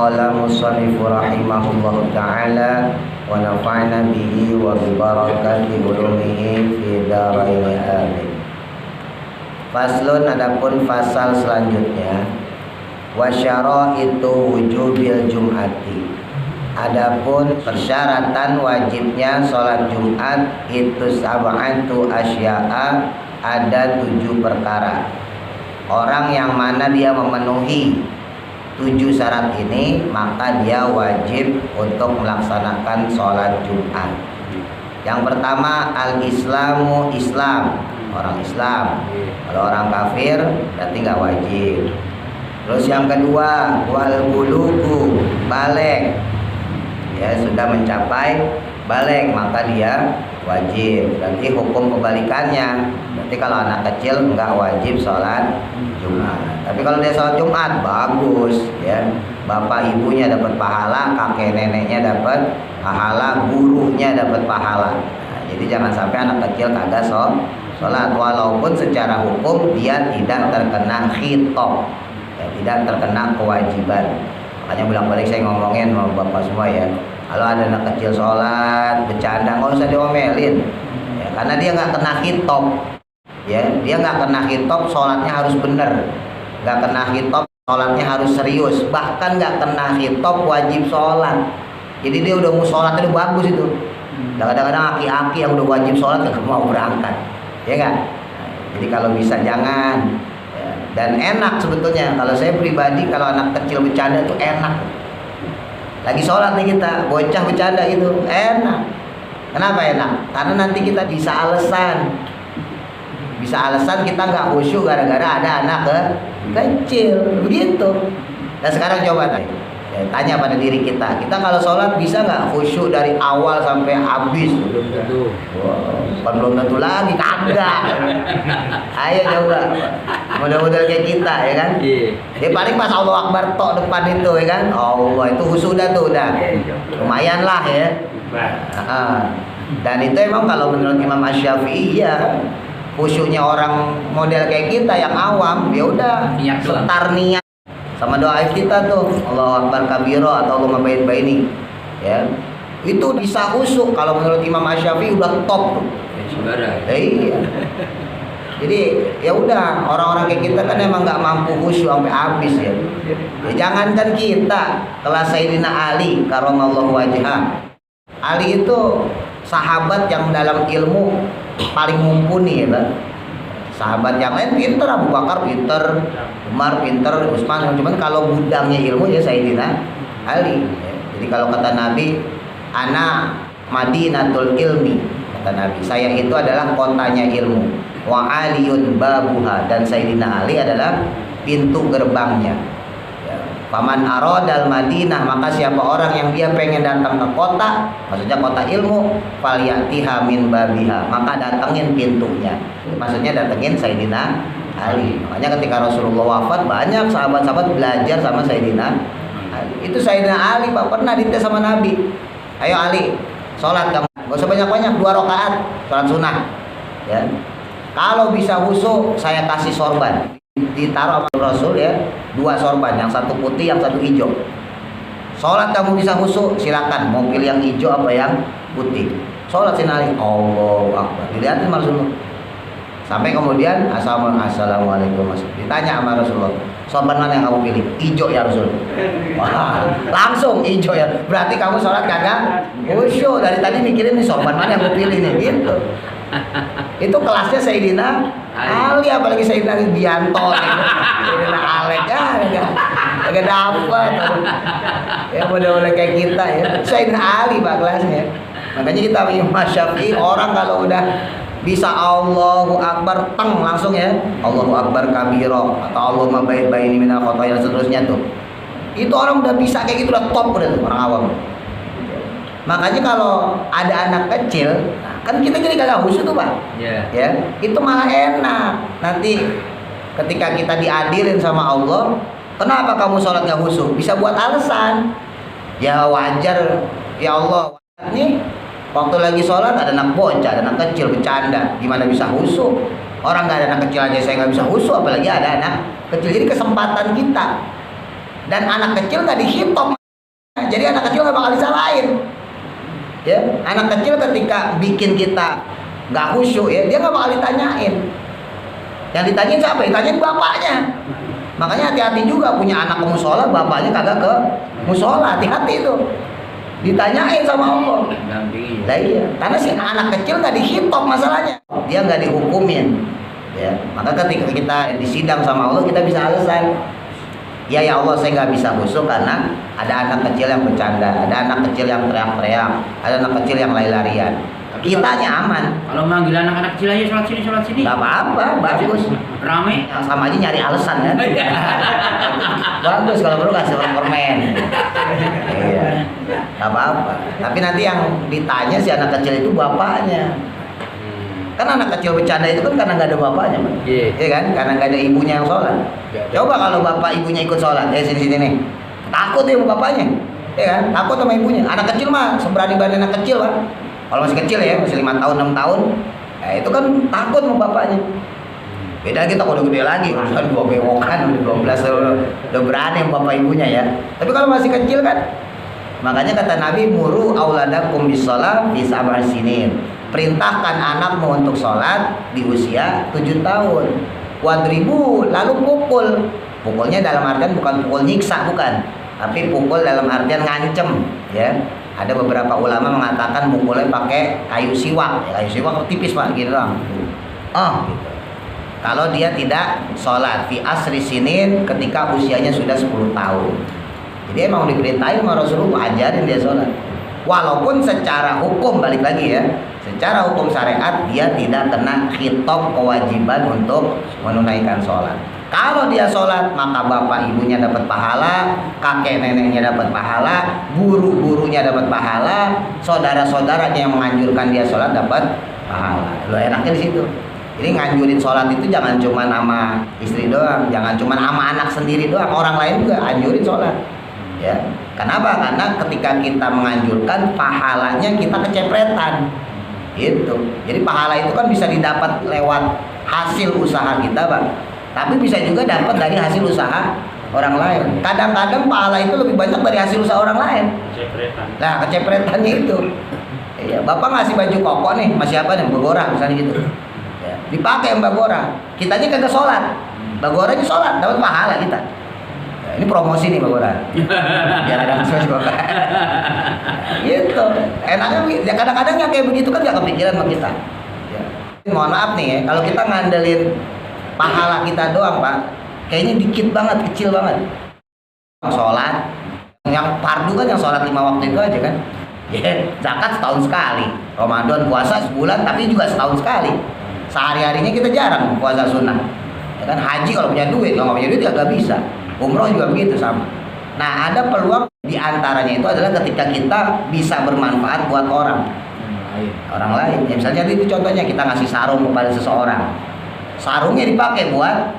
Qala musannifu rahimahullahu ta'ala wa nafa'na bihi wa bi barakati ulumihi fi dharain amin. Faslun, adapun fasal selanjutnya, wa syaraitu wujubil jum'ati. Adapun persyaratan wajibnya sholat Jumat itu sab'atu asya'a, ada 7 perkara. Orang yang mana dia memenuhi 7 syarat ini, maka dia wajib untuk melaksanakan sholat Jumat. Yang pertama, al-islamu, Islam, orang Islam. Kalau orang kafir berarti nggak wajib. Terus yang kedua, wal bulugu, balik, ya sudah mencapai balik maka dia wajib. Berarti hukum kebalikannya. Berarti kalau anak kecil nggak wajib sholat Jumat. Tapi kalau dia sholat Jumat bagus, ya. Bapak ibunya dapat pahala, kakek neneknya dapat pahala, gurunya dapat pahala. Nah, jadi jangan sampai anak kecil kagak sholat, walaupun secara hukum dia tidak terkena khitab, ya, tidak terkena kewajiban. Makanya bolak-balik saya ngomongin sama bapak semua, ya. Kalau ada anak kecil sholat bercanda nggak usah diomelin, ya, karena dia nggak kena khitab, ya, dia nggak kena khitab, sholatnya harus benar, nggak kena khitab, sholatnya harus serius, bahkan nggak kena khitab wajib sholat. Jadi dia udah mau sholat itu bagus itu. Kadang-kadang aki-aki yang udah wajib sholat nggak mau berangkat, ya kan? Nah, jadi kalau bisa jangan, ya. Dan enak sebetulnya. Kalau saya pribadi kalau anak kecil bercanda itu enak. Lagi sholat nih kita, bocah bercanda gitu, enak. Kenapa enak? Karena nanti kita bisa alasan kita nggak khusyuk gara-gara ada anak kecil, begitu. Dan sekarang coba tanya pada diri kita kalau sholat bisa nggak khusyuk dari awal sampai habis? Belum tentu. Belum tentu lagi, kagak. Ayo coba, mudah-mudahan kayak kita, ya kan? Ya paling pas Allah Akbar tok depan itu, ya kan? Allah itu khusyuk dah tuh, udah lumayan lah, ya. Dan itu emang kalau menurut Imam Asy-Syafi'i, ya, khusyuknya orang model kayak kita yang awam, ya udah setar niat sama doa kita tuh, Allahu Akbar kabiro atau Allahumma baini, ya. Itu bisa khusyuk kalau menurut Imam Asy-Syafi'i udah top tuh. Iya. Jadi ya udah, orang-orang kayak kita kan emang nggak mampu khusyuk sampai habis, ya. Jangankan kita, kelas Sayyidina Ali karramallahu wajhah. Ali itu sahabat yang dalam ilmu paling mumpuni, ya, Bang. Sahabat yang lain pinter, Abu Bakar pinter, Umar pinter, Utsman, cuman kalau gudangnya ilmu ya Sayyidina Ali, ya. Jadi kalau kata Nabi, ana Madinatul ilmi, kata Nabi, saya itu adalah kotanya ilmu, wa aliyun babuha, dan Sayyidina Ali adalah pintu gerbangnya, ya. Faman aradal Madinah, maka siapa orang yang dia pengen datang ke kota, maksudnya kota ilmu, falyatiha min babiha, maka datengin pintunya, maksudnya datengin Sayyidina Ali. Makanya ketika Rasulullah wafat, banyak sahabat-sahabat belajar sama Sayyidina Ali. Itu Sayyidina Ali, Pak, pernah dites sama Nabi, ayo Ali, sholat kamu, gak usah banyak-banyak, 2 rakaat, sholat sunnah, ya. Kalau bisa khusyuk, saya kasih sorban. Ditaruh sama Rasul, ya, 2 sorban, yang satu putih, yang satu hijau. Sholat kamu bisa khusyuk, silakan mau pilih yang hijau apa yang putih. Sholat sinari, Allahu Akbar, dilihatin Rasulullah. Sampai kemudian assalamualaikum, ditanya sama Rasulullah, sorban mana yang kamu pilih? Hijau ya Rasul. Wah, langsung hijau ya. Berarti kamu sholat kagak khusyuk. Dari tadi mikirin nih sorban mana yang aku pilih nih, gitu. Itu kelasnya Sayyidina Ali, apalagi Sayyidina Bianto, Sayyidina Alek, ya agak dapat. Ya mudah-mudahan kayak kita, ya. Sayyidina Ali, Pak, kelasnya. Makanya kita Imam Syafi'i, orang kalau udah bisa Allahu Akbar teng langsung, ya, Allahu Akbar kabiro atau Allahumma baini minal khotoya, seterusnya tuh. Itu orang udah bisa kayak gitu, udah top, udah tuh orang awam. Makanya kalau ada anak kecil, nah, kan kita jadi kagak khusyuk tuh, Pak. Yeah. Ya, itu malah enak. Nanti ketika kita diadilin sama Allah, kenapa kamu sholat gak khusyuk? Bisa buat alasan. Ya wajar, ya Allah. Nih, waktu lagi sholat ada anak bocah, ada anak kecil bercanda, gimana bisa khusyuk? Orang gak ada anak kecil aja saya gak bisa khusyuk, apalagi ada anak kecil. Jadi kesempatan kita Dan anak kecil nggak dihitung, jadi anak kecil nggak bakal disalahin. Ya, anak kecil ketika bikin kita nggak khusyuk ya, dia nggak bakal ditanyain. Yang ditanyain siapa? Ditanyain bapaknya. Makanya hati-hati juga punya anak ke musola, bapaknya kagak ke musola, hati-hati itu. Ditanyain sama Allah. Nah, iya, karena si anak kecil nggak dihitung masalahnya, dia nggak dihukumin. Ya, maka ketika kita disidang sama Allah, kita bisa alasan. Ya Allah, saya nggak bisa khusyuk karena ada anak kecil yang bercanda, ada anak kecil yang teriak-teriak, ada anak kecil yang lari-larian. Kitanya aman. Kalau manggil anak-anak kecil aja sholat sini. Gak apa-apa, bagus. Rame. Yang sama aja nyari alasan kan. Bagus kalau perlu kasih permen. Iya. Gak apa-apa. Tapi nanti yang ditanya si anak kecil itu bapaknya. Kan anak kecil bercanda itu kan karena nggak ada bapaknya, iya kan? Karena nggak ada ibunya yang sholat. Coba kalau bapak ibunya ikut sholat, sini nih, takut ya sama bapaknya, iya kan? Takut sama ibunya. Anak kecil mah seberani-berani anak kecil pak. Kalau masih kecil ya, masih 5 tahun 6 tahun, itu kan takut sama bapaknya. Beda kita kalau udah gede lagi, udah 2 bewokan, udah 12, udah berani sama bapak ibunya ya. Tapi kalau masih kecil kan, makanya kata Nabi, muru auladakum bisolat fi sab'a sinin. Perintahkan anakmu untuk sholat di usia 7 tahun. Wadribu, lalu pukul. Pukulnya dalam artian bukan pukul nyiksa, bukan, tapi pukul dalam artian ngancem ya. Ada beberapa ulama mengatakan mukulnya pakai kayu siwak, ya, kayu siwak tipis pak, gitu doang. Oh, gitu. Kalau dia tidak sholat fi asri sinin ketika usianya sudah 10 tahun. Jadi emang diperintahin sama Rasulullah, ajarin dia sholat. Walaupun secara hukum, balik lagi ya, secara hukum syariat dia tidak kena khitab kewajiban untuk menunaikan sholat. Kalau dia sholat, maka bapak ibunya dapat pahala, kakek neneknya dapat pahala, guru-gurunya dapat pahala, saudara-saudaranya yang menganjurkan dia sholat dapat pahala. Lo enaknya di situ. Jadi nganjurin sholat itu jangan cuma nama istri doang, jangan cuma sama anak sendiri doang, orang lain juga anjurin sholat. Ya, kenapa? Karena ketika kita menganjurkan, pahalanya kita kecepretan. Gitu. Jadi pahala itu kan bisa didapat lewat hasil usaha kita, Pak. Tapi bisa juga dapat dari hasil usaha orang lain. Kadang-kadang pahala itu lebih banyak dari hasil usaha orang lain. Kecepretan. Nah, kecepretannya itu. Iya, Bapak ngasih baju koko nih, masih apa nih? Bagora misalnya gitu. Ya, dipakai Mbak Gora. Kitanya kagak sholat. Mbak Goranya sholat, dapat pahala kita. Ya, ini promosi nih Mbak Gora. Biar ada sesuatu juga. Gitu. Enaknya ya kadang-kadang yang kayak begitu kan gak kepikiran sama kita. Ya. Mohon maaf nih ya, kalau kita ngandelin pahala kita doang Pak, kayaknya dikit banget, kecil banget. Sholat, yang fardu kan yang sholat 5 waktu itu aja kan. Ya, zakat setahun sekali, Ramadan puasa sebulan tapi juga setahun sekali. Sehari-harinya kita jarang puasa sunnah. Ya kan, haji kalau punya duit, kalau nggak punya duit ya nggak bisa. Umroh juga begitu sama. Nah, ada peluang di antaranya itu adalah ketika kita bisa bermanfaat buat orang lain. Ya, misalnya itu contohnya kita ngasih sarung kepada seseorang. Sarungnya dipakai buat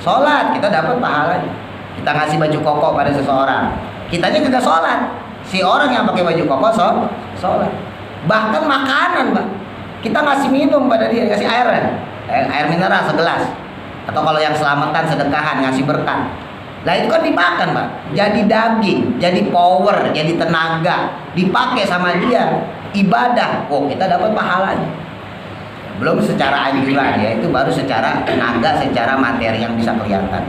sholat, kita dapat pahalanya. Kita ngasih baju koko pada seseorang, kitanya juga sholat. Si orang yang pakai baju koko sholat. Bahkan makanan, Pak, kita ngasih minum pada dia, ngasih air mineral segelas. Atau kalau yang selamatan sedekahan, ngasih berkat. Nah itu kan dimakan Pak, jadi daging, jadi power, jadi tenaga, dipakai sama dia, ibadah. Oh, kita dapat pahalanya. Belum secara anjuran ya, itu baru secara tenaga, secara materi yang bisa kelihatan.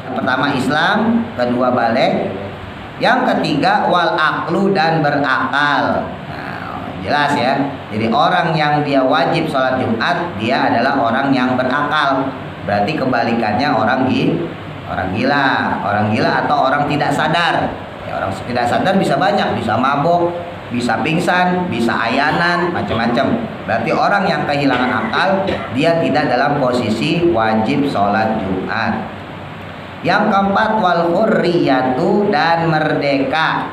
Yang pertama Islam, kedua balik, yang ketiga wal aklu dan berakal. Nah, jelas ya. Jadi orang yang dia wajib sholat Jumat, dia adalah orang yang berakal. Berarti kebalikannya orang gila atau orang tidak sadar. Ya, orang tidak sadar bisa banyak, bisa mabuk, bisa pingsan, bisa ayanan, macam-macam. Berarti orang yang kehilangan akal, dia tidak dalam posisi wajib sholat Jumat. Yang keempat wal hurriyatu, dan merdeka.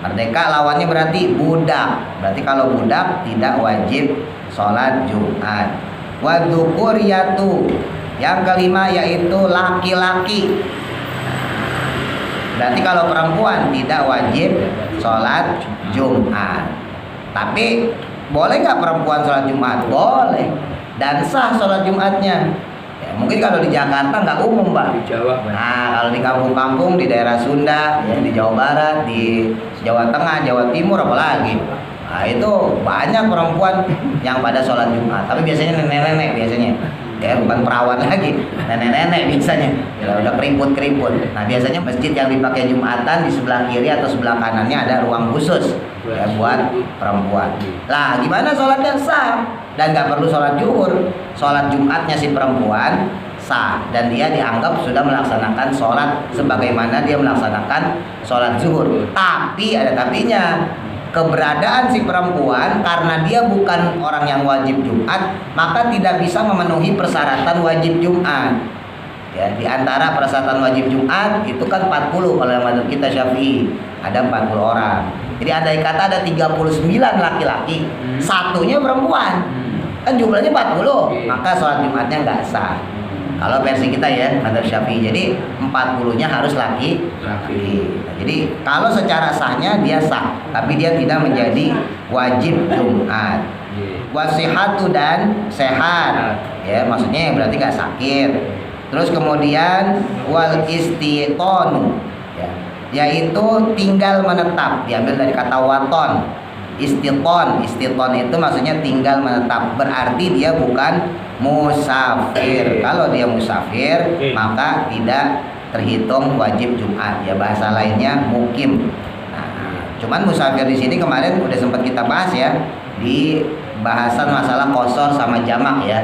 Merdeka lawannya berarti budak. Berarti kalau budak tidak wajib sholat Jumat. Wadzukuriyatu, yang kelima yaitu laki-laki. Berarti kalau perempuan tidak wajib sholat Jumat. Tapi boleh nggak perempuan sholat Jumat? Boleh. Dan sah sholat Jumatnya. Ya, mungkin kalau di Jakarta nggak umum, Pak. Di Jawa, Pak. Nah, kalau di kampung-kampung di daerah Sunda, ya, di Jawa Barat, di Jawa Tengah, Jawa Timur, apalagi. Nah, itu banyak perempuan yang pada sholat Jumat. Tapi biasanya nenek-nenek biasanya. Ya, bukan perawan lagi, nenek-nenek biasanya. Ya, udah keriput-keriput. Nah, biasanya masjid yang dipakai Jumatan di sebelah kiri atau sebelah kanannya ada ruang khusus ya buat perempuan. Lah, gimana sholatnya sah? Dan nggak perlu sholat zuhur. Sholat Jumatnya si perempuan sah dan dia dianggap sudah melaksanakan sholat sebagaimana dia melaksanakan sholat zuhur. Tapi ada tapinya. Keberadaan si perempuan karena dia bukan orang yang wajib Jumat, maka tidak bisa memenuhi persyaratan wajib Jumat. Ya, di antara persyaratan wajib Jumat itu kan 40 kalau yang mazhab kita Syafi'i, ada 40 orang. Jadi andai kata ada 39 laki-laki, satunya perempuan. Kan jumlahnya 40, maka sholat Jumatnya nggak sah. Kalau versi kita ya, mazhab Syafi'i. Jadi 40-nya harus laki. Nah, jadi kalau secara sahnya dia sah, tapi dia tidak menjadi wajib Jumat. Wasihatu dan sehat. Ya, maksudnya berarti nggak sakit. Terus kemudian wal istitonu, ya, yaitu tinggal menetap, diambil dari kata waton. Istiton itu maksudnya tinggal menetap, berarti dia bukan musafir. Kalau dia musafir maka tidak terhitung wajib Jumat, ya bahasa lainnya mukim. Nah, cuman musafir di sini kemarin udah sempat kita bahas ya di bahasan masalah qashar sama jamak ya.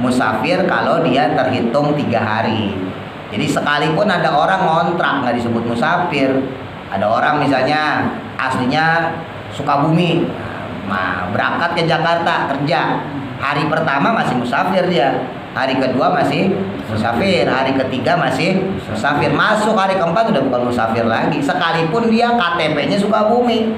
Musafir kalau dia terhitung 3 hari. Jadi sekalipun ada orang ngontrak nggak disebut musafir. Ada orang misalnya aslinya Sukabumi, nah, berangkat ke Jakarta kerja, hari pertama masih musafir dia, hari kedua masih musafir, hari ketiga masih musafir, masuk hari keempat udah bukan musafir lagi, sekalipun dia KTP-nya Sukabumi.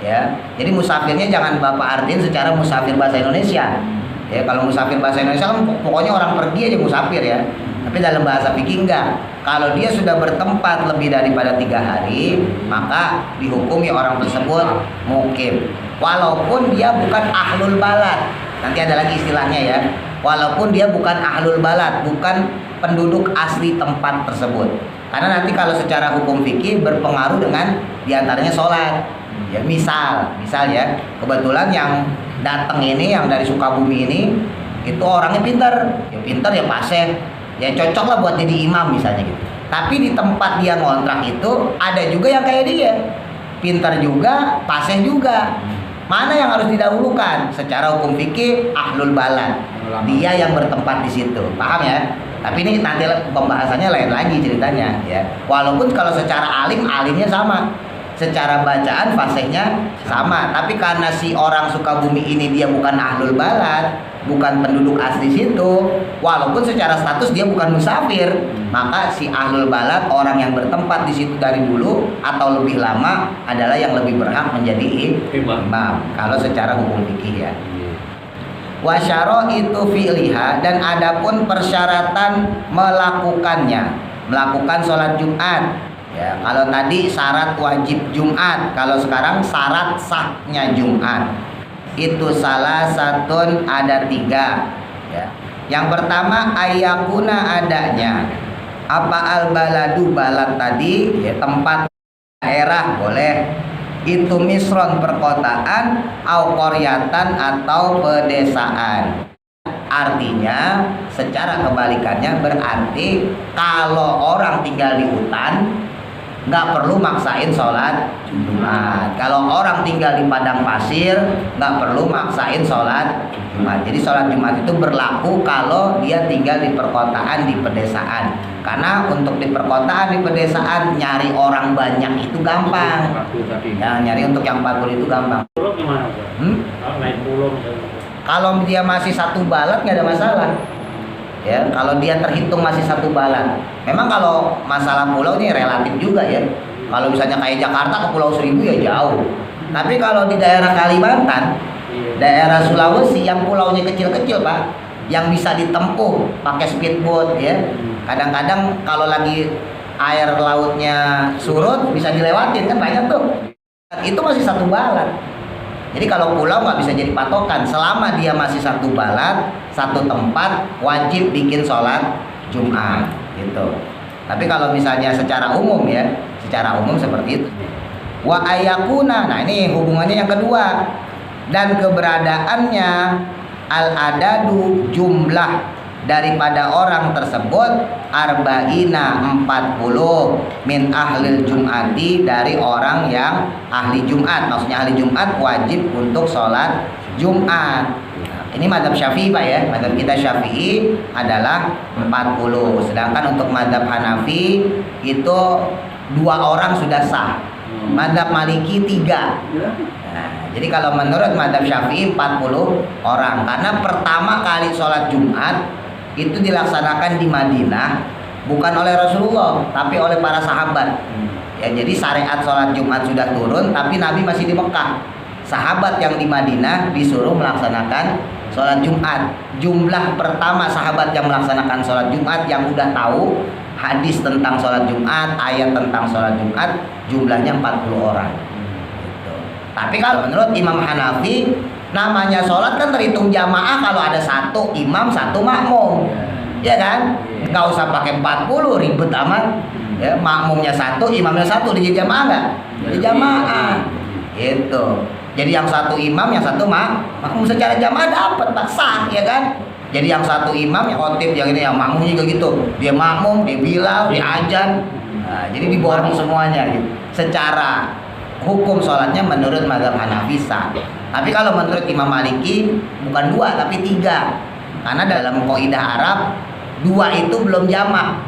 Ya, jadi musafirnya jangan Bapak artiin secara musafir bahasa Indonesia. Ya, kalau musafir bahasa Indonesia kan pokoknya orang pergi aja musafir ya. Tapi dalam bahasa fikih enggak. Kalau dia sudah bertempat lebih daripada 3 hari, maka dihukumi orang tersebut mukim. Walaupun dia bukan ahlul balad. Nanti ada lagi istilahnya ya. Walaupun dia bukan ahlul balad, bukan penduduk asli tempat tersebut. Karena nanti kalau secara hukum fikih berpengaruh dengan diantaranya sholat. Ya misal ya, kebetulan yang datang ini yang dari Sukabumi ini itu orangnya pintar ya fasih. Ya cocok lah buat jadi imam misalnya gitu. Tapi di tempat dia ngontrak itu ada juga yang kayak dia, pintar juga, fasih juga. Mana yang harus didahulukan? Secara hukum fikih ahlul balad, dia yang bertempat di situ, paham ya? Tapi ini nanti pembahasannya lain lagi ceritanya ya. Walaupun kalau secara alimnya sama, secara bacaan fasihnya sama, tapi karena si orang Sukabumi ini dia bukan ahlul balad, bukan penduduk asli situ, walaupun secara status dia bukan musafir, maka si ahlul balad, orang yang bertempat di situ dari dulu atau lebih lama adalah yang lebih berhak menjadi imam. Kalau secara hukum fikih ya. Wasyaro itu fi'liha, dan adapun persyaratan melakukan sholat Jumat. Ya, kalau tadi syarat wajib Jumat, kalau sekarang syarat sahnya Jumat. Itu salah satu ada 3 ya. Yang pertama ayakuna adanya apa al-baladu balad tadi ya, tempat daerah boleh, itu misron perkotaan au qaryatan atau pedesaan. Artinya secara kebalikannya berarti kalau orang tinggal di hutan nggak perlu maksain sholat Jumat. Kalau orang tinggal di padang pasir nggak perlu maksain sholat Jumat. Jadi sholat Jumat itu berlaku kalau dia tinggal di perkotaan, di pedesaan. Karena untuk di perkotaan, di pedesaan nyari orang banyak itu gampang. Ya, nyari untuk yang 40 itu gampang. Pulau gimana? Naik pulau misalnya. Kalau dia masih satu balad nggak ada masalah. Ya, kalau dia terhitung masih satu balad. Memang kalau masalah pulau ini relatif juga ya. Kalau misalnya kayak Jakarta ke Pulau Seribu ya jauh. Tapi kalau di daerah Kalimantan, daerah Sulawesi yang pulaunya kecil-kecil Pak, yang bisa ditempuh pakai speedboat ya. Kadang-kadang kalau lagi air lautnya surut bisa dilewatin kan banyak tuh. Itu masih satu balad. Jadi kalau pulau nggak bisa jadi patokan. Selama dia masih satu balad, satu tempat, wajib bikin sholat Jumat gitu. Tapi kalau misalnya secara umum ya, secara umum seperti itu. Wa ayakuna, nah ini hubungannya yang kedua. Dan keberadaannya al-adadu, jumlah daripada orang tersebut arba'ina 40 min ahlil jum'ati, dari orang yang ahli Jumat. Maksudnya ahli Jumat wajib untuk sholat Jumat. Ini mazhab Syafi'i Pak ya. Mazhab kita Syafi'i adalah 40. Sedangkan untuk mazhab Hanafi itu 2 orang sudah sah. Mazhab Maliki 3. Nah, jadi kalau menurut mazhab Syafi'i 40 orang. Karena pertama kali sholat Jumat itu dilaksanakan di Madinah bukan oleh Rasulullah tapi oleh para sahabat. Ya, jadi syariat sholat Jumat sudah turun tapi Nabi masih di Mekah. Sahabat yang di Madinah disuruh melaksanakan sholat Jumat. Jumlah pertama sahabat yang melaksanakan sholat Jumat yang udah tahu hadis tentang sholat Jumat, ayat tentang sholat Jumat, jumlahnya 40 orang. Gitu. Tapi kalau menurut Imam Hanafi, namanya sholat kan terhitung jamaah kalau ada satu imam satu makmum, ya kan? Nggak usah pakai 40, ribet amat. Ya, makmumnya satu, imamnya satu, di jamaah nggak? Di jamaah, gitu. Jadi yang satu imam, yang satu makmum secara jamaah dapat Pak, sah, ya kan? Jadi yang satu imam, yang khotib, yang ini, yang makmum juga gitu. Dia makmum, dia bilal, dia azan. Nah, jadi diborong semuanya gitu. Secara hukum sholatnya menurut mazhab Hanafi sah. Tapi kalau menurut Imam Maliki bukan 2 tapi 3. Karena dalam kaidah Arab 2 itu belum jamak.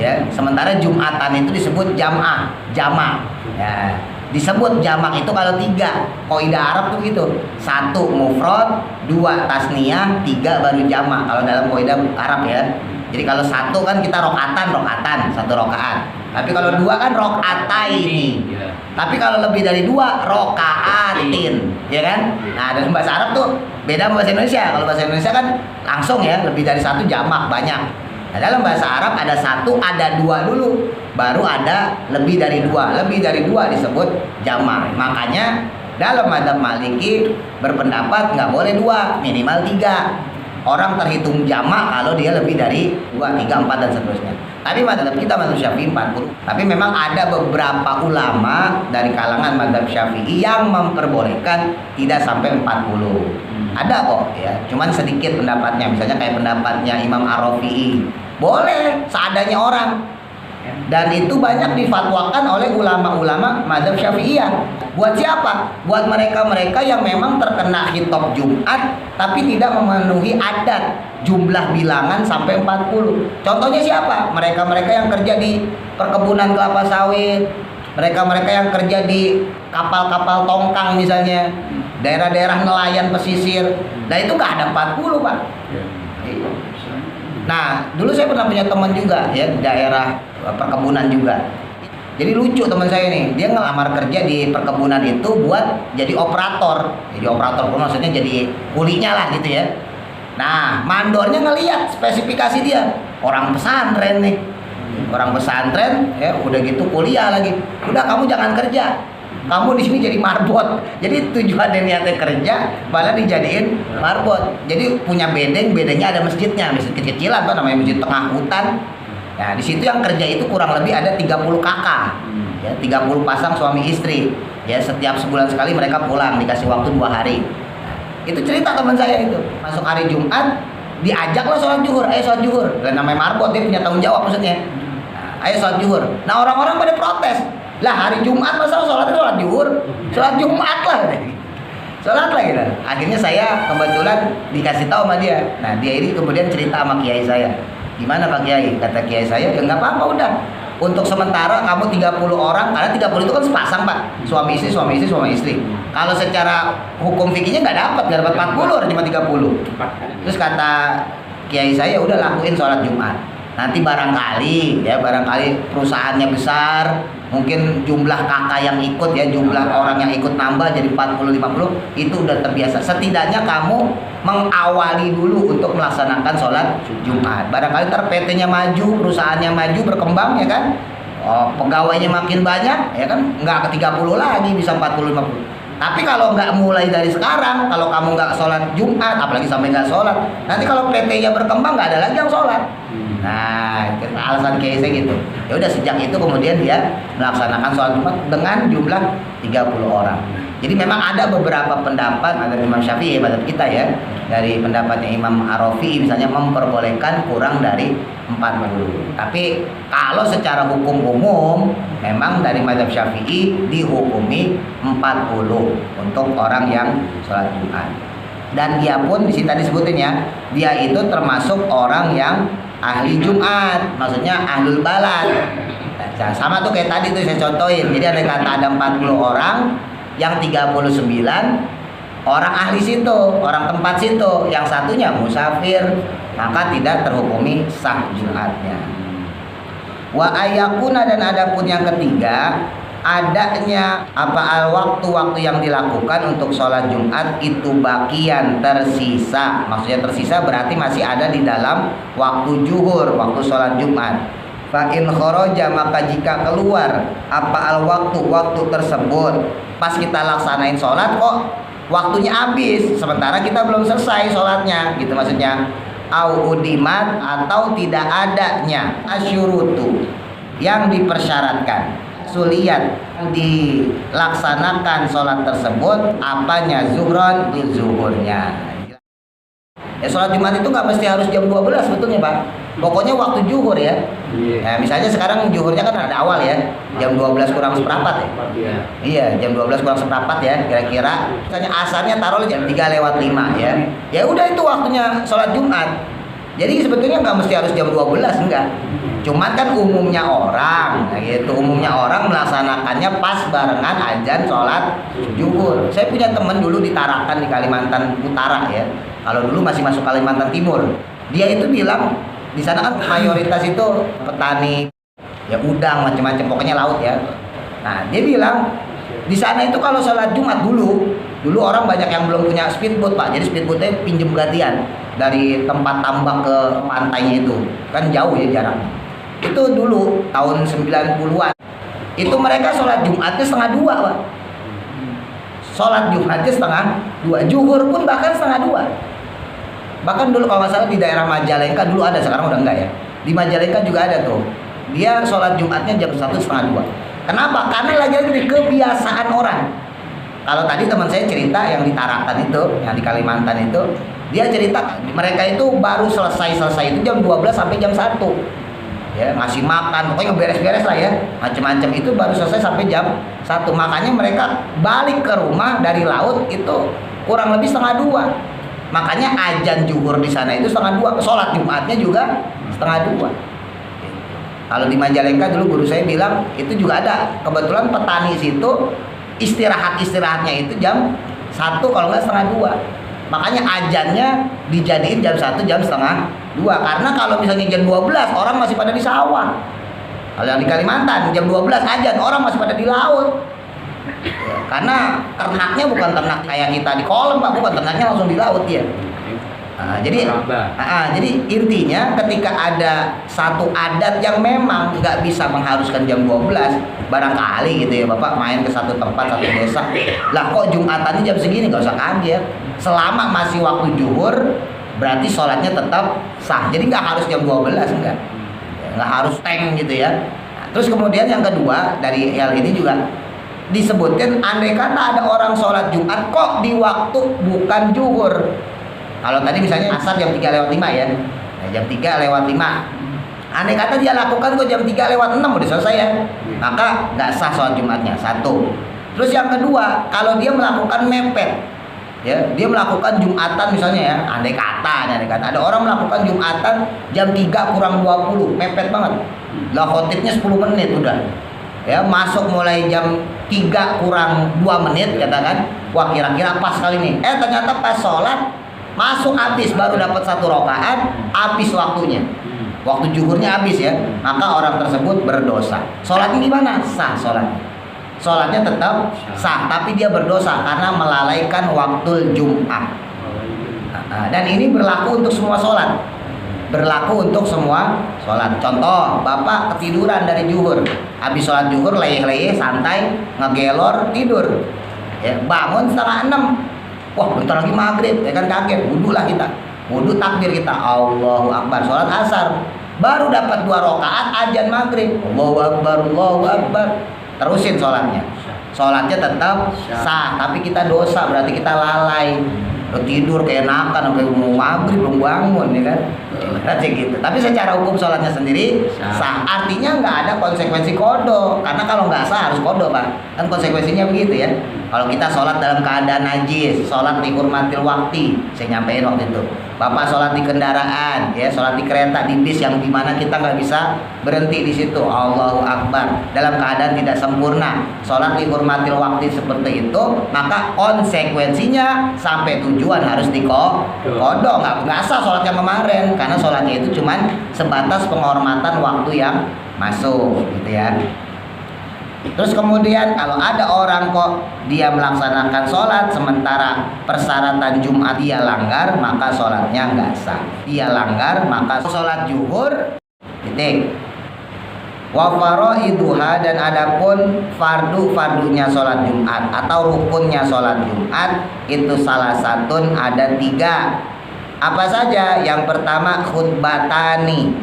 Ya, sementara Jumatan itu disebut jamak. Ya, disebut jamak itu kalau 3. Kaidah Arab tuh gitu. 1 mufrad, 2 tasniyah, 3 baru jamak kalau dalam kaidah Arab ya. Jadi kalau 1 kan kita rokatan, 1 rakaat. Tapi kalau 2 kan rokaataini. Tapi kalau lebih dari 2 rokaatin, ya kan? Nah, dalam bahasa Arab tuh beda sama bahasa Indonesia. Kalau bahasa Indonesia kan langsung ya, lebih dari 1 jamak, banyak. Nah, dalam bahasa Arab ada 1, ada 2 dulu, baru ada lebih dari 2. Lebih dari 2 disebut jamak. Makanya dalam mazhab Maliki berpendapat nggak boleh 2, minimal 3. Orang terhitung jamak kalau dia lebih dari 2, 3, 4 dan seterusnya. Tapi mazhab kita mazhab Syafi'i 40. Tapi memang ada beberapa ulama dari kalangan mazhab Syafi'i yang memperbolehkan tidak sampai 40. Ada kok ya, cuman sedikit pendapatnya. Misalnya kayak pendapatnya Imam Ar-Rafi'i. Boleh seadanya orang. Dan itu banyak difatwakan oleh ulama-ulama mazhab Syafi'iyah. Buat siapa? Buat mereka-mereka yang memang terkena khitab Jumat tapi tidak memenuhi adat jumlah bilangan sampai 40. Contohnya siapa? Mereka-mereka yang kerja di perkebunan kelapa sawit, mereka-mereka yang kerja di kapal-kapal tongkang misalnya, daerah-daerah nelayan pesisir. Nah itu nggak ada 40 Pak. Nah dulu saya pernah punya teman juga ya di daerah perkebunan juga. Jadi lucu teman saya nih, dia ngelamar kerja di perkebunan itu buat jadi operator. Jadi operator maksudnya jadi kulinya lah gitu ya. Nah, mandornya ngelihat spesifikasi dia, orang pesantren nih. Orang pesantren ya udah gitu kuliah lagi. Udah kamu jangan kerja. Kamu di sini jadi marbot. Jadi tujuannya niatnya kerja malah dijadiin marbot. Jadi punya bedengnya ada masjidnya, masjid kecil-kecilan tuh namanya masjid tengah hutan. Nah, di situ yang kerja itu kurang lebih ada 30 kakak. Ya, 30 pasang suami istri. Ya, setiap sebulan sekali mereka pulang, dikasih waktu 2 hari. Nah, itu cerita teman saya itu. Masuk hari Jumat, diajaklah sholat zuhur, ayo sholat zuhur. Dan namanya marbot dia punya tanggung jawab maksudnya. Nah, ayo sholat zuhur. Nah, orang-orang pada protes. Lah, hari Jumat masa sholat zuhur? Sholat Jumat lah. Sholat lah gitu. Akhirnya saya kebetulan dikasih tahu sama dia. Nah, dia ini kemudian cerita sama kiai saya. Gimana Pak Kiai? Kata kiai saya, ya nggak apa-apa udah. Untuk sementara kamu 30 orang, karena 30 itu kan sepasang Pak. Suami istri. Kalau secara hukum fikihnya nggak dapat 40, orang cuma 30. Terus kata kiai saya, udah lakuin sholat Jumat. Nanti barangkali perusahaannya besar, mungkin jumlah kakak yang ikut ya, jumlah orang yang ikut nambah jadi 40-50, itu udah terbiasa. Setidaknya kamu mengawali dulu untuk melaksanakan sholat Jumat. Barangkali ntar PT-nya maju, perusahaannya maju, berkembang ya kan. Oh, pegawainya makin banyak ya kan, nggak ke 30 lagi, bisa 40-50. Tapi kalau nggak mulai dari sekarang, kalau kamu nggak sholat Jumat, apalagi sampai nggak sholat, nanti kalau PT-nya berkembang nggak ada lagi yang sholat. Nah, alasan case gitu. Ya udah sejak itu kemudian dia melaksanakan sholat Jumat dengan jumlah 30 orang. Jadi memang ada beberapa pendapat, ada Imam Syafi'i, madhab kita ya, dari pendapatnya Imam Arafi misalnya memperbolehkan kurang dari 40. Tapi kalau secara hukum umum memang dari madhab Syafi'i dihukumi 40 untuk orang yang sholat Jumat. Dan dia pun di sini tadi sebutin ya, dia itu termasuk orang yang ahli Jumat, maksudnya ahlul balad. Nah, sama tuh kayak tadi tuh saya contohin. Jadi ada kata ada 40 orang, yang 39 orang ahli situ, orang tempat situ, yang satunya musafir, maka tidak terhukumi sah Jumatnya. Wa ayakuna, dan adapun yang ketiga, adanya al waktu-waktu yang dilakukan untuk sholat Jumat itu bagian tersisa. Maksudnya tersisa berarti masih ada di dalam waktu zuhur, waktu sholat Jumat. Fa in kharaja, maka jika keluar al waktu tersebut pas kita laksanain sholat kok waktunya habis, sementara kita belum selesai sholatnya, gitu maksudnya. Au udimat, atau tidak adanya asyurutu, yang dipersyaratkan, suliat dilaksanakan sholat tersebut, apanya, zuhron, zuhurnya. Ya sholat Jumat itu nggak mesti harus jam 12 sebetulnya Pak. Pokoknya waktu zuhur ya. Nah, misalnya sekarang zuhurnya kan ada awal ya, jam 12 kurang seperempat ya. Iya, jam 12 kurang seperempat ya, kira-kira. Misalnya asarnya taruh jam 3:05 ya. Ya udah itu waktunya sholat Jumat. Jadi sebetulnya nggak mesti harus jam 12, enggak. Cuma kan umumnya orang, nah gitu. Umumnya orang melaksanakannya pas barengan azan sholat zuhur. Saya punya teman dulu di Tarakan di Kalimantan Utara ya. Kalau dulu masih masuk Kalimantan Timur. Dia itu bilang di sana kan mayoritas itu petani, ya udang macam-macam, pokoknya laut ya. Nah dia bilang di sana itu kalau sholat Jumat dulu orang banyak yang belum punya speedboat Pak. Jadi speedboatnya pinjem gantian dari tempat tambak ke pantainya itu, kan jauh ya jaraknya. Itu dulu tahun 90-an. Itu mereka sholat Jumatnya 1:30 Pak. Sholat Jumatnya 1:30, zuhur pun bahkan 1:30. Bahkan dulu kalau nggak salah di daerah Majalengka dulu ada, sekarang udah enggak ya. Di Majalengka juga ada tuh. Dia sholat Jumatnya jam 1 1:30. Kenapa? Karena lagi-lagi kebiasaan orang. Kalau tadi teman saya cerita yang di Tarakan itu, yang di Kalimantan itu, dia cerita mereka itu baru selesai itu jam 12 sampai jam 1. Ya, ngasih makan, pokoknya beres-beres lah ya. Macam-macam itu baru selesai sampai jam 1. Makanya mereka balik ke rumah dari laut itu kurang lebih 1:30. Makanya azan zuhur di sana itu 1:30, sholat Jumatnya juga 1:30. Kalau di Majalengka dulu guru saya bilang itu juga ada. Kebetulan petani situ istirahatnya itu jam 1, kalau nggak 1:30. Makanya azannya dijadiin jam 1, jam 1:30. Karena kalau misalnya jam 12 orang masih pada di sawah. Kalau yang di Kalimantan jam 12 azan orang masih pada di laut. Ya, karena ternaknya bukan ternak kayak kita di kolam Pak, bukan, ternaknya langsung di laut ya. Jadi intinya ketika ada satu adat yang memang nggak bisa mengharuskan jam 12, barangkali gitu ya Bapak main ke satu tempat, satu desa, lah kok Jumatannya jam segini, nggak usah kaget. Selama masih waktu zuhur berarti sholatnya tetap sah. Jadi nggak harus jam 12, nggak harus tank gitu ya. Terus kemudian yang kedua dari hal ini juga disebutkan, andai kata ada orang sholat Jumat kok di waktu bukan zuhur. Kalau tadi misalnya asar jam 3:05 ya, nah, jam 3:05. Andai kata dia lakukan kok jam 3:06 udah selesai ya, maka nggak sah sholat Jumatnya, satu. Terus yang kedua, kalau dia melakukan mepet, ya dia melakukan Jumatan misalnya ya, andai kata ada orang melakukan Jumatan jam 3 kurang 20, mepet banget. Lah khotibnya 10 menit udah. Ya, masuk mulai jam 3 kurang 2 menit katakan, wah kira-kira pas kali ini. Ternyata pas sholat masuk habis, baru dapat 1 rakaat, habis waktunya. Waktu zuhurnya habis ya, maka orang tersebut berdosa. Sholatnya gimana? Sah sholatnya. Sholatnya tetap sah, tapi dia berdosa karena melalaikan waktu Jumat. Dan ini berlaku untuk semua sholat. Berlaku untuk semua sholat. Contoh, Bapak ketiduran dari zuhur, habis sholat zuhur leyeh-leyeh santai, ngegelor, tidur. Ya, bangun setengah 6. Wah, bentar lagi maghrib, ya kan kaget, wudu lah kita. Wudu takbir kita, Allahu Akbar, sholat asar. Baru dapat 2 rakaat azan maghrib. Allahu Akbar, Allahu Akbar. Terusin sholatnya. Sholatnya tetap sah, tapi kita dosa, berarti kita lalai. Lo tidur kayak nakan sampai mau maghrib belum bangun, ya kan? Berarti gitu. Tapi secara hukum sholatnya sendiri sah. Artinya nggak ada konsekuensi kodo. Karena kalau nggak sah harus kodo, Pak. Kan konsekuensinya begitu ya. Kalau kita sholat dalam keadaan najis, sholat di hurmatil waktu, saya nyampein waktu itu. Bapak sholat di kendaraan, ya, sholat di kereta, di bis yang dimana kita nggak bisa berhenti di situ. Allahu Akbar. Dalam keadaan tidak sempurna, sholat di hurmatil waktu seperti itu, maka konsekuensinya sampai tujuan harus dikodok. Nggak sah sholat yang kemarin, karena sholatnya itu cuman sebatas penghormatan waktu yang masuk, gitu ya. Terus kemudian kalau ada orang kok dia melaksanakan sholat sementara persyaratan Jumat dia langgar, maka sholatnya nggak sah. Dia langgar maka sholat zuhur titik. Wa faraiduha, dan adapun fardunya sholat Jumat atau rukunnya sholat Jumat itu salah satun ada 3. Apa saja? Yang pertama khutbatani,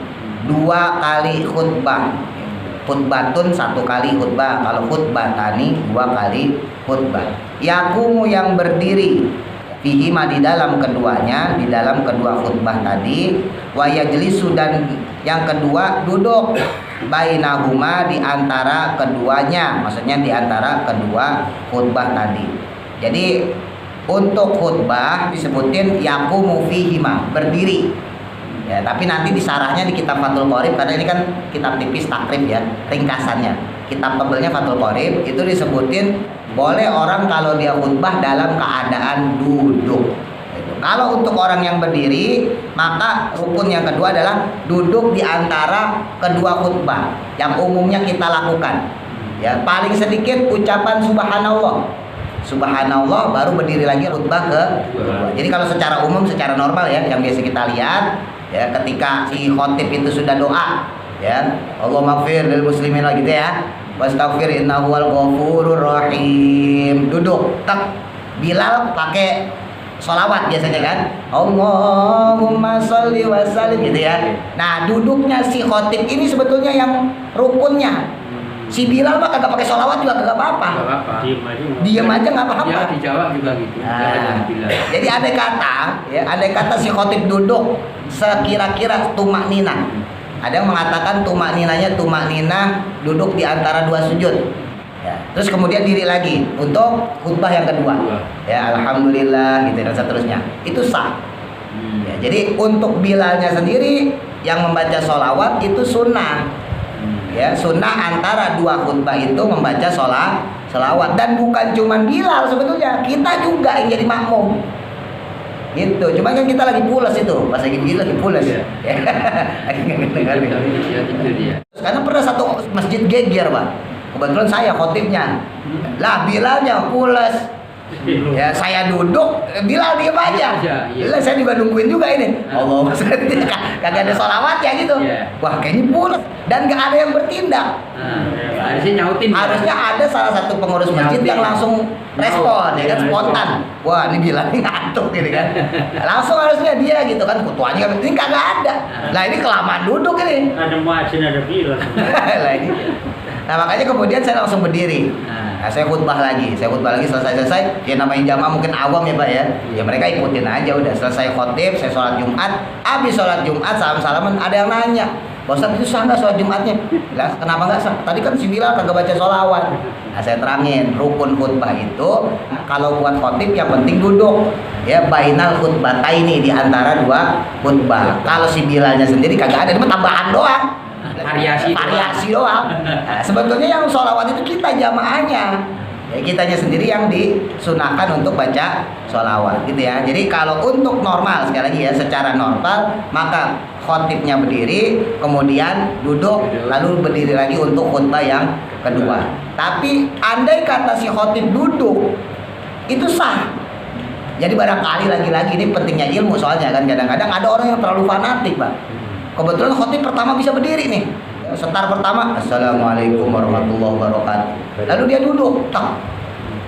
2 kali khutbah. Khutbatun 1 kali khutbah, kalau khutbatani 2 kali khutbah. Yakumu yang berdiri, fihima di dalam keduanya, di dalam kedua khutbah tadi. Wa yajlisu, dan yang kedua duduk, bainahuma di antara keduanya, maksudnya di antara kedua khutbah tadi. Jadi untuk khutbah disebutin yakumu fihima, berdiri. Ya, tapi nanti di sarahnya di kitab Fathul Qorib, karena ini kan kitab tipis takrib ya, ringkasannya. Kitab tebelnya Fathul Qorib itu disebutin boleh orang kalau dia khutbah dalam keadaan duduk. Kalau untuk orang yang berdiri, maka rukun yang kedua adalah duduk di antara kedua khutbah yang umumnya kita lakukan. Ya, paling sedikit ucapan subhanallah. Subhanallah baru berdiri lagi khutbah kedua. Jadi kalau secara umum, secara normal ya, yang biasa kita lihat ya, ketika si khotib itu sudah doa ya, Allahumma ighfir lil muslimin gitu ya, wastaghfir innahu wal ghafurur rahim, duduk tak. Bilal pakai sholawat biasanya kan, Allahumma sholli wa sallim gitu ya. Nah duduknya si khotib ini sebetulnya yang rukunnya. Si Bilal mah kagak pakai sholawat juga kagak apa-apa. Diam aja nggak apa-apa. Ya di Jawa juga gitu. Jadi ada kata, ya, ada kata si khotib duduk sekira-kira tumak nina. Ada yang mengatakan tumak ninanya tumak nina duduk di antara 2 sujud. Ya, terus kemudian diri lagi untuk khutbah yang kedua. Ya, alhamdulillah gitu dan seterusnya. Itu sah. Ya, jadi untuk Bilalnya sendiri yang membaca sholawat itu sunnah. Ya, sunnah antara 2 khutbah itu membaca sholawat, dan bukan cuman Bilal sebetulnya, kita juga yang jadi makmum. Gitu. Cuma kan kita lagi pulas itu, pas lagi begini lagi pulas ya. Karena pernah satu masjid geger, Pak. Kebetulan saya khotibnya. Lah Bilalnya pulas. Ya saya duduk, Bilal diem aja. Lah saya juga nungguin juga ini. Allah, kagak ada sholawat ya gitu. Wah kayaknya pulas dan gak ada yang bertindak. Harusnya nyautin. Harusnya ada salah satu pengurus masjid yang langsung respon, ya kan, spontan. Wah ini Bilal ini ngantuk gitu kan. Langsung harusnya dia gitu kan, ketuanya kan, ini kagak ada. Lah ini kelamaan duduk ini. Ada muadzin, ada Bilal. Lah ini. Nah makanya kemudian saya langsung berdiri. Nah, saya khutbah lagi selesai. Ya namanya jamaah mungkin awam ya Pak ya. Ya mereka ikutin aja udah. Selesai khotib, saya sholat Jumat. Habis sholat Jumat salam-salaman, ada yang nanya, Pak Ustadz itu sah nggak sholat Jumatnya? Lah kenapa nggak sah? Tadi kan si Bilal kagak baca sholawat. Nah saya terangin, rukun khutbah itu kalau buat khotib yang penting duduk. Ya bainal khutbata ini di antara 2 khutbah. Kalau si Bilalnya sendiri kagak ada, cuma tambahan doang. Variasi doang. Nah, sebetulnya yang sholawat itu kita jamaahnya, ya, kitanya sendiri yang disunahkan untuk baca sholawat gitu ya. Jadi kalau untuk normal, sekali lagi ya, secara normal maka khotibnya berdiri, kemudian duduk, lalu berdiri lagi untuk khutbah yang kedua. Tapi andai kata si khotib duduk, itu sah. Jadi barangkali lagi-lagi ini pentingnya ilmu, soalnya kan kadang-kadang ada orang yang terlalu fanatik Pak. Kebetulan khotib pertama bisa berdiri nih. Setar pertama, Assalamualaikum warahmatullahi wabarakatuh. Lalu dia duduk, tak.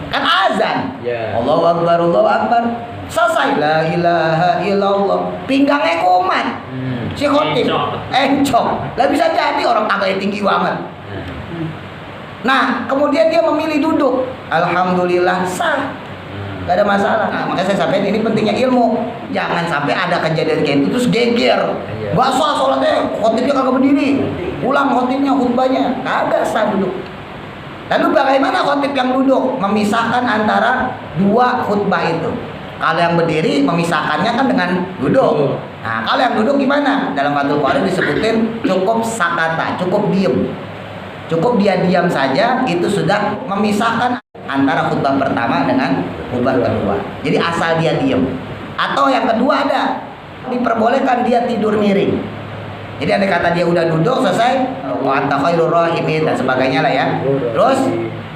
Kan azan. Ya. Allahu Akbar, Allahu Akbar. Selesai la ilaha illallah. Pinggangnya kumat. Si khotib encok. Lah bisa jadi orang tangganya tinggi banget. Nah, kemudian dia memilih duduk. Alhamdulillah sah. Gak ada masalah. Nah, makanya saya sampaikan ini pentingnya ilmu. Jangan sampai ada kejadian kayak itu terus geger. Gak sah sholatnya, khotibnya kagak berdiri. Ulang khotibnya, khutbahnya. Kagak sah duduk. Lalu bagaimana khotib yang duduk? Memisahkan antara dua khutbah itu. Kalau yang berdiri memisahkannya kan dengan duduk. Nah, kalau yang duduk gimana? Dalam Fathul Qorib disebutin cukup sakata, cukup diem. Cukup dia diam saja itu sudah memisahkan antara khutbah pertama dengan khutbah kedua. Jadi asal dia diem. Atau yang kedua ada diperbolehkan dia tidur miring. Jadi andai kata dia udah duduk selesai, wa anta khairur rahimin dan sebagainya lah ya. Terus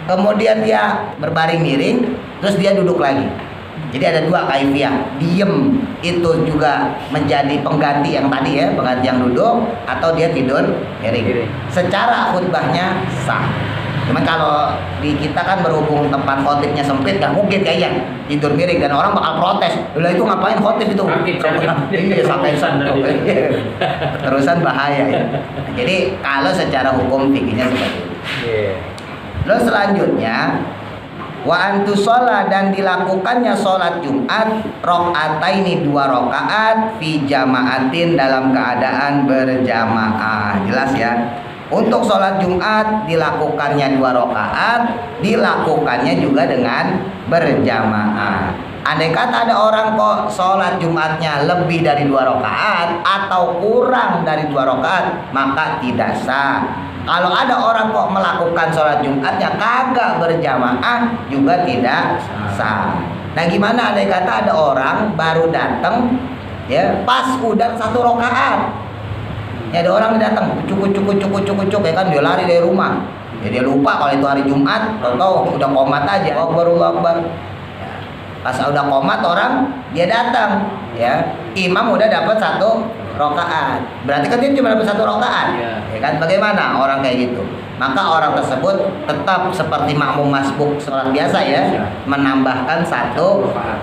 kemudian dia berbaring miring, terus dia duduk lagi. Jadi ada dua kaifiah. Diem itu juga menjadi pengganti yang tadi ya, pengganti yang duduk, atau dia tidur miring. Secara khutbahnya sah. Cuman kalau di kita kan berhubung tempat khotibnya sempit, gak mungkin kayaknya tidur miring dan orang bakal protes. Lah itu ngapain khotib itu? Iya, terusan bahaya ya. Jadi kalau secara hukum fikihnya seperti itu. Terus selanjutnya wa antu sholat dan dilakukannya sholat Jumat rokataini 2 rakaat fi jamaatin dalam keadaan berjamaah. Jelas ya. Untuk sholat Jumat dilakukannya 2 rakaat, dilakukannya juga dengan berjamaah. Andai kata ada orang kok sholat Jumatnya lebih dari 2 rakaat atau kurang dari 2 rakaat, maka tidak sah. Kalau ada orang kok melakukan sholat Jumatnya kagak berjamaah juga tidak sah. Nah gimana andai kata ada orang baru datang ya pas udah 1 rakaat. Ya ada orang datang cukup ya kan dia lari dari rumah. Ya dia lupa kalau itu hari Jumat, tahu udah komat aja. Allahu Akbar. Ya, pas udah komat orang dia datang ya. Imam udah dapat 1 rakaat. Berarti kan dia cuma dapat 1 rakaat. Ya kan bagaimana orang kayak gitu? Maka orang tersebut tetap seperti makmum masbuk sholat biasa ya, menambahkan 1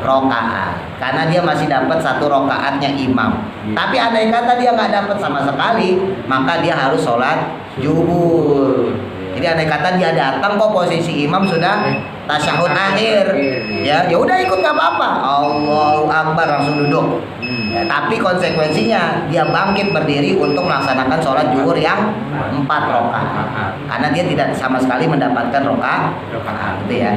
rakaat karena dia masih dapat 1 rakaatnya imam. Tapi andai kata dia nggak dapat sama sekali, maka dia harus sholat zuhur. Jadi andai kata dia datang kok posisi imam sudah tasyahud akhir, ya udah ikut nggak apa-apa. Allahu Akbar langsung duduk. Ya, tapi konsekuensinya dia bangkit berdiri untuk melaksanakan sholat zuhur yang 4 rakaat karena dia tidak sama sekali mendapatkan rakaat gitu ya.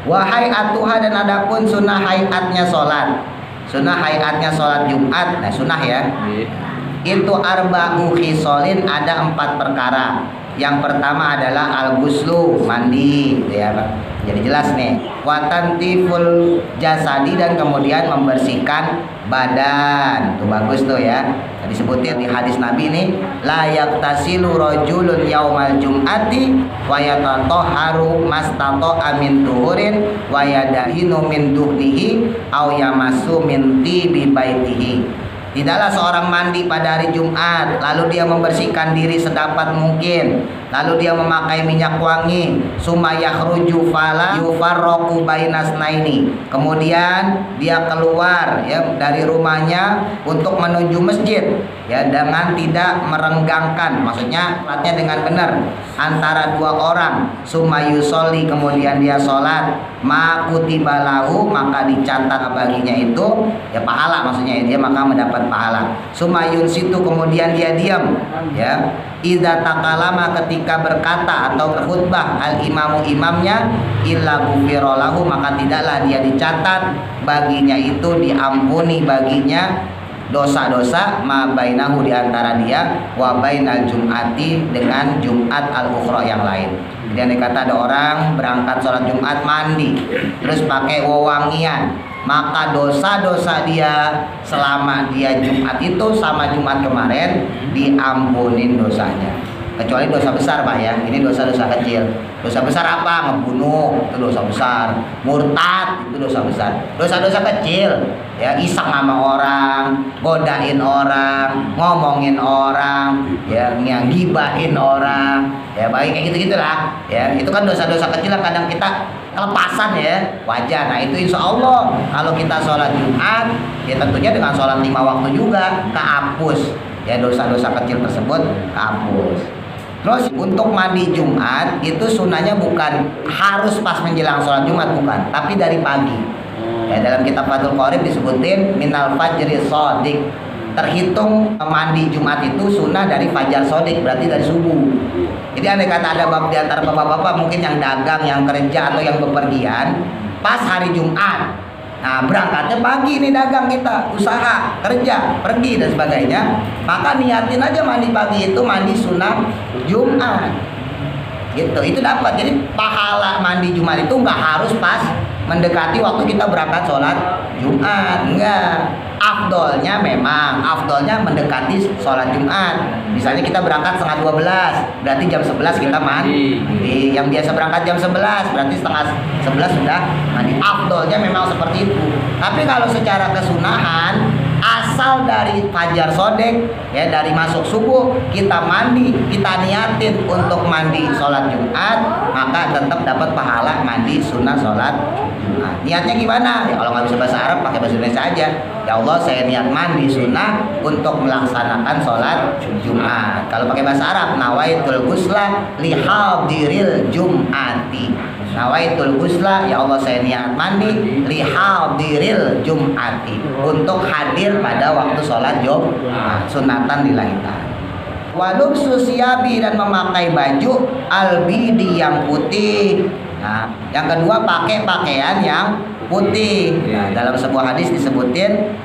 Wahai atuha dan adapun sunnah hayatnya sholat, sunnah hayatnya sholat Jumat, nah sunnah ya, itu arba'u khisolin, ada 4 perkara. Yang pertama adalah al-ghuslu, mandi gitu ya Pak. Jadi jelas nih, watantiful jasadi dan kemudian membersihkan badan. Tuh bagus tuh ya. Tadi sebutin di hadis Nabi nih, la yaktasilu rajulun yaumal jum'ati wa yatatahharu mastata'a min tuhurin wa yadahinu min duhnihi aw yamassu min tibi baitihi. Tidaklah seorang mandi pada hari Jumat lalu dia membersihkan diri sedapat mungkin, lalu dia memakai minyak wangi, summa yakhruju fala yufarraqu bainasnaini. Kemudian dia keluar ya dari rumahnya untuk menuju masjid ya dengan tidak merenggangkan, maksudnya salatnya dengan benar antara 2 orang. Summa yusolli, kemudian dia sholat, ma kutiba lahu, maka dicatat baginya itu ya pahala, maksudnya dia maka mendapat pahala. Sumayun situ, kemudian dia diam ya. Idza takalama, ketika berkata atau berkhutbah al imamu, imamnya, illa ghufira lahu, maka tidaklah dia dicatat baginya itu diampuni baginya dosa-dosa ma bainahu, di antara dia wa bainal jum'ati, dengan Jumat al-ukhra yang lain. Jadi kata ada orang berangkat sholat Jumat mandi terus pakai wewangian, maka dosa-dosa dia selama dia Jumat itu sama Jumat kemarin diampunin dosanya, kecuali dosa besar Pak ya. Ini dosa-dosa kecil. Dosa besar apa? Ngebunuh, itu dosa besar. Murtad, itu dosa besar. Dosa-dosa kecil ya, iseng sama orang, godain orang, ngomongin orang ya, ngibahin orang ya, baik kayak gitu-gitulah ya. Itu kan dosa-dosa kecil yang kadang kita kelepasan ya, wajar. Nah itu insya Allah kalau kita sholat Jumat ya tentunya dengan sholat 5 waktu juga kehapus ya, dosa-dosa kecil tersebut kehapus. Terus untuk mandi Jumat itu sunahnya bukan harus pas menjelang sholat Jumat, bukan, tapi dari pagi ya. Dalam kitab Fathul Qorib disebutin minal fajri shodiq, terhitung mandi Jumat itu sunnah dari fajar shodiq, berarti dari subuh. Jadi andai kata ada di antara bapak-bapak mungkin yang dagang, yang kerja atau yang bepergian pas hari Jumat, nah berangkatnya pagi nih dagang kita, usaha, kerja, pergi dan sebagainya, maka niatin aja mandi pagi itu mandi sunnah Jumat gitu, itu dapat. Jadi pahala mandi Jumat itu nggak harus pas mendekati waktu kita berangkat sholat Jumat, enggak. Afdolnya mendekati sholat Jumat. Misalnya kita berangkat setengah 12, berarti jam 11 kita mandi. Yang biasa berangkat jam 11, berarti setengah 11 sudah mandi. Afdolnya memang seperti itu. Tapi kalau secara kesunahan, asal dari fajar shodiq ya, dari masuk subuh kita mandi, kita niatin untuk mandi sholat Jumat, maka tetap dapat pahala mandi sunnah sholat Jumat. Niatnya gimana? Ya kalau nggak bisa bahasa Arab pakai bahasa Indonesia aja. Ya Allah, saya niat mandi sunnah untuk melaksanakan sholat Jumat. Kalau pakai bahasa Arab, nawaitul ghusla lihadiril Jum'ati. Nawaitul ghusla, ya Allah saya niat mandi lihadiril Jum'ati, untuk hadir pada waktu sholat Jumat, sunatan lillahi ta'ala. Wadub susyabi, dan memakai baju albidi yang putih. Nah, yang kedua pakai pakaian yang putih. Nah, dalam sebuah hadis disebutin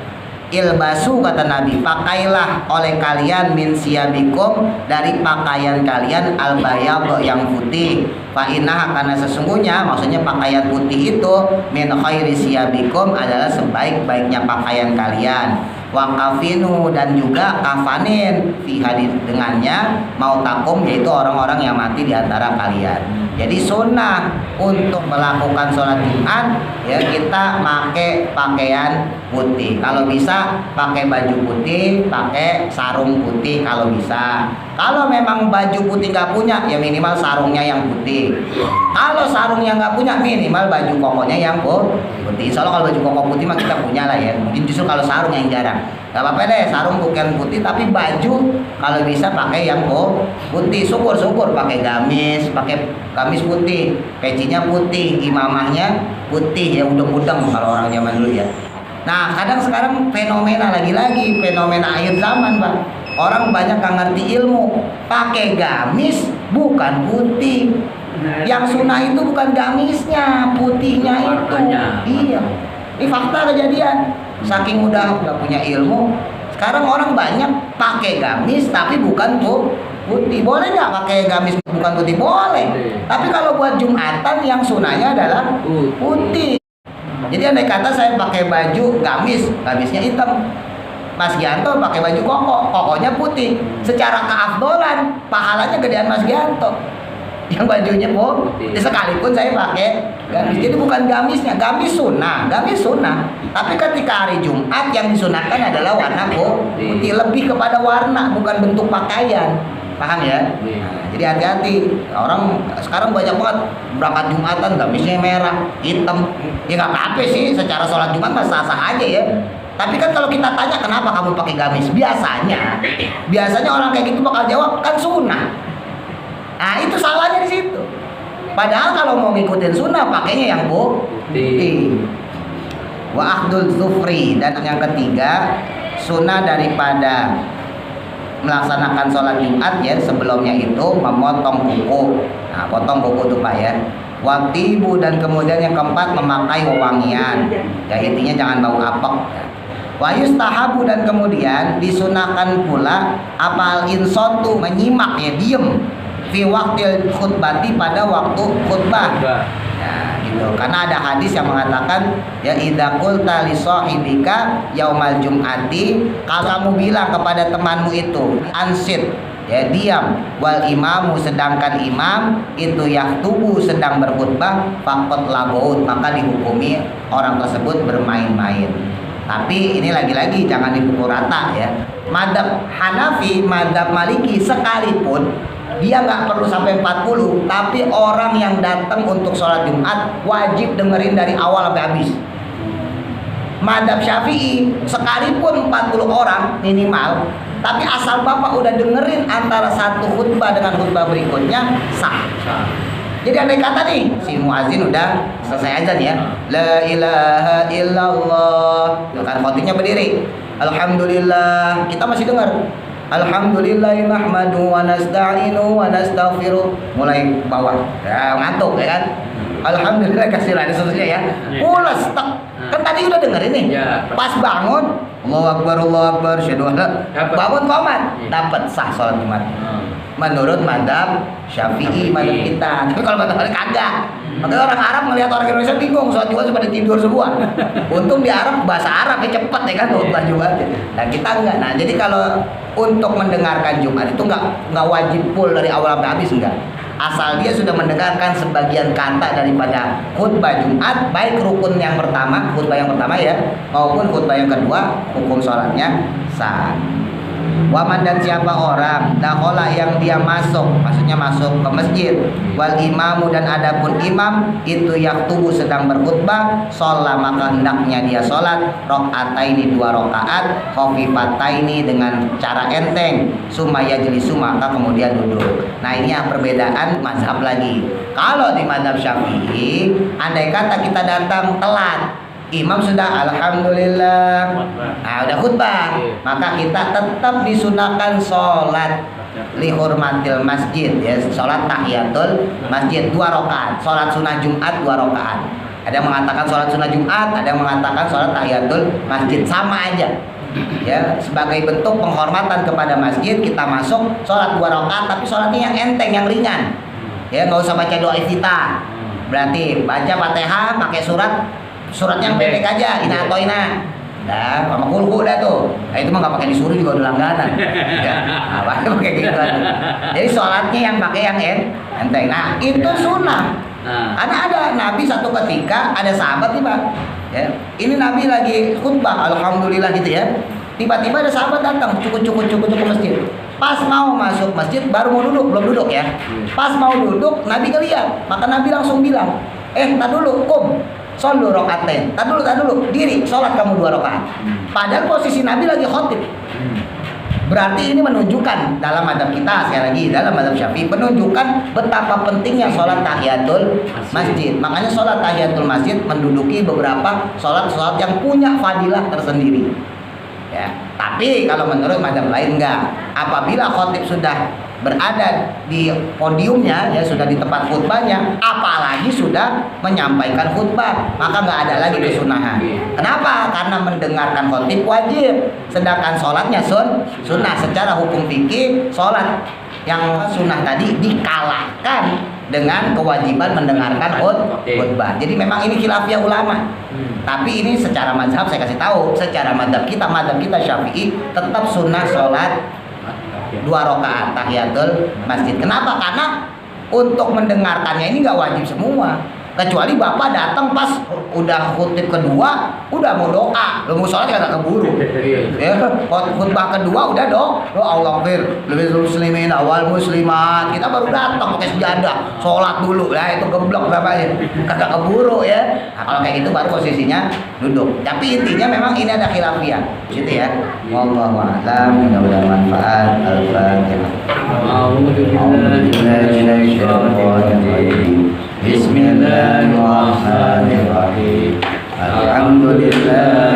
ilbasu, kata Nabi, pakailah oleh kalian min siyabikum, dari pakaian kalian albayab yang putih. Fa innaha, karena sesungguhnya, maksudnya pakaian putih itu min khairi siyabikum, adalah sebaik-baiknya pakaian kalian. Wa kafinu, dan juga kafanin fi hadis dengannya mau takum, yaitu orang-orang yang mati di antara kalian. Jadi sunnah untuk melakukan sholat Jumat ya kita pakai pakaian putih. Kalau bisa pakai baju putih, pakai sarung putih kalau bisa. Kalau memang baju putih nggak punya, ya minimal sarungnya yang putih. Kalau sarungnya nggak punya, minimal baju kokonya yang putih. Soalnya kalau baju koko putih mah kita punya lah ya. Mungkin justru kalau sarung yang jarang. Gak apa-apa deh, sarung bukan putih, tapi baju kalau bisa pakai yang putih. Syukur-syukur pakai gamis putih, pecinya putih, imamahnya putih ya, udeng-udeng kalau orang zaman dulu ya. Nah, kadang sekarang fenomena lagi-lagi, fenomena akhir zaman, Pak. Orang banyak gak ngerti ilmu, pakai gamis bukan putih. Yang sunnah itu bukan gamisnya, putihnya itu. Iya. Ini fakta kejadian. Saking udah nggak punya ilmu, sekarang orang banyak pakai gamis tapi bukan putih. Boleh nggak pakai gamis bukan putih? Boleh. Tapi kalau buat Jumatan yang sunahnya adalah putih. Jadi andai kata saya pakai baju gamisnya hitam, Mas Gianto pakai baju kokonya putih. Secara keafdolan, pahalanya gedean Mas Gianto. Yang bajunya putih. Sekalipun saya pakai gamis. Jadi bukan gamisnya, gamis sunnah. Tapi ketika hari Jumat yang disunahkan adalah warna putih, lebih kepada warna, bukan bentuk pakaian. Paham ya? Nah, jadi hati-hati. Orang sekarang banyak banget berangkat Jumatan gamisnya merah, hitam. Ya nggak apa-apa sih, secara sholat Jumat mah sah-sah aja ya. Tapi kan kalau kita tanya kenapa kamu pakai gamis, biasanya orang kayak gitu bakal jawab kan sunnah. Nah itu salahnya di situ. Padahal kalau mau ngikutin sunnah pakainya yang putih. Wa akhdul zufri, dan yang ketiga sunnah daripada melaksanakan sholat Jumat ya sebelumnya itu memotong kuku. Nah potong kuku tuh Pak ya. Waktibu, dan kemudian yang keempat memakai wewangian. Ya intinya jangan bau apek. Wa yustahabu, dan kemudian disunahkan pula apal insotu, menyimak ya, diem fi waktil khutbati, pada waktu khutbah. Nah, gitu. Karena ada hadis yang mengatakan ya idza qulta li sahibika yaumal jum'ati, kalau kamu bilang kepada temanmu itu ansit ya diam, wal imamu, sedangkan imam itu yaktubu, sedang berkhutbah, faqat lagout, maka dihukumi orang tersebut bermain-main. Tapi ini lagi-lagi jangan dipukul rata ya. Madzhab Hanafi, madzhab Maliki sekalipun dia nggak perlu sampai 40, tapi orang yang datang untuk sholat Jumat wajib dengerin dari awal sampai habis. Madzhab Syafi'i sekalipun 40 orang minimal, tapi asal bapak udah dengerin antara satu khutbah dengan khutbah berikutnya sah. Jadi andai kata nih si muazin udah selesai azan ya, la ilaha illallah, kan khotibnya berdiri, alhamdulillah, kita masih dengar alhamdulillah nahmadu wa nasta'inu wa nastaghfiruh, mulai bawah ya, ngantuk ya kan, alhamdulillah kasiran seterusnya ya, pulas tak kan tadi udah dengerin nih Ya. pas bangun Allahu akbar syahadu an la, bangun komat dapat sah sholat Jumat menurut madzhab Syafi'i, madzhab kita. Tapi kalau madzhab kagak. Makanya orang Arab melihat orang Indonesia bingung, sholat Jumat pada tidur semua. Untung di Arab bahasa Arab ya cepet ya kan khutbah Jumat. Nah kita enggak. Nah jadi kalau untuk mendengarkan Jumat itu enggak wajib full dari awal sampai habis, enggak. Asal dia sudah mendengarkan sebagian kata daripada khutbah Jumat, baik rukun yang pertama, khutbah yang pertama ya, maupun khutbah yang kedua, hukum sholatnya sah. Waman dan siapa orang dakhola yang dia masuk, maksudnya masuk ke masjid, wal imamu dan adapun imam itu yaktubu sedang berkhutbah, sholat maka hendaknya dia sholat rakaataini 2 rakaat, khafifataini dengan cara enteng, summa yajlisu maka kemudian duduk. Nah ini yang perbedaan mazhab lagi. Kalau di mazhab Syafi'i, andai kata kita datang telat, imam sudah alhamdulillah, nah udah khutbah, maka kita tetap disunahkan sholat lihurmatil masjid ya, sholat tahiyatul masjid 2 rakaat, sholat sunnah Jumat 2 rakaat. Ada yang mengatakan sholat sunnah Jumat, ada yang mengatakan sholat tahiyatul masjid, sama aja ya, sebagai bentuk penghormatan kepada masjid kita masuk sholat 2 rakaat, tapi sholatnya yang enteng, yang ringan ya, nggak usah baca doa iftitah, berarti baca Fatihah pakai suratnya yang pendek aja, ina atau ina, dah sama kulku dah tuh. Nah itu mah nggak pakai disuruh juga udah langganan. Ya, apa pakai gitu aja. Jadi sholatnya yang pakai yang enteng. Nah itu sunnah. Karena ada Nabi satu ketika ada sahabat nih Pak, ya, ini Nabi lagi khutbah, alhamdulillah gitu ya. Tiba-tiba ada sahabat datang, cukup ke masjid. Pas mau masuk masjid, baru mau duduk, belum duduk ya. Pas mau duduk, Nabi ngeliat, maka Nabi langsung bilang, tak dulu, kum. Sholu rokaatain, tak dulu, diri, sholat kamu 2 rakaat. Padahal posisi Nabi lagi khotib. Berarti ini menunjukkan dalam adab kita, sekali lagi dalam adab Syafi'i, menunjukkan betapa pentingnya sholat tahiyatul masjid. Makanya sholat tahiyatul masjid menduduki beberapa sholat yang punya fadilah tersendiri. Ya, tapi kalau menurut mazhab lain enggak. Apabila khotib sudah berada di podiumnya ya, sudah di tempat khutbahnya, apalagi sudah menyampaikan khutbah, maka nggak ada lagi kesunahan. Kenapa? Karena mendengarkan khotib wajib, sedangkan sholatnya sunnah. Secara hukum fikih, sholat yang sunnah tadi dikalahkan dengan kewajiban mendengarkan khutbah. Jadi memang ini khilafiyah ulama. Tapi ini secara mazhab saya kasih tahu, secara mazhab kita Syafi'i tetap sunnah sholat 2 rakaat tahiyatul masjid. Kenapa? Karena untuk mendengarkannya ini nggak wajib semua. Kecuali bapak datang pas udah khutbah kedua, udah mau doa, lo mau sholat kagak keburu. Ya, khutbah kedua udah doa Allah fir, lebih muslimin awal muslimat, kita baru datang pakai sejadah, sholat dulu, lah itu geblok bapaknya, kagak keburu ya. Nah, kalau kayak gitu baru posisinya duduk. Tapi intinya memang ini ada khilafiyah, gitu ya. Wallahu a'lam, mudah-mudahan manfaat. Bismillahirrahmanirrahim. Alhamdulillah.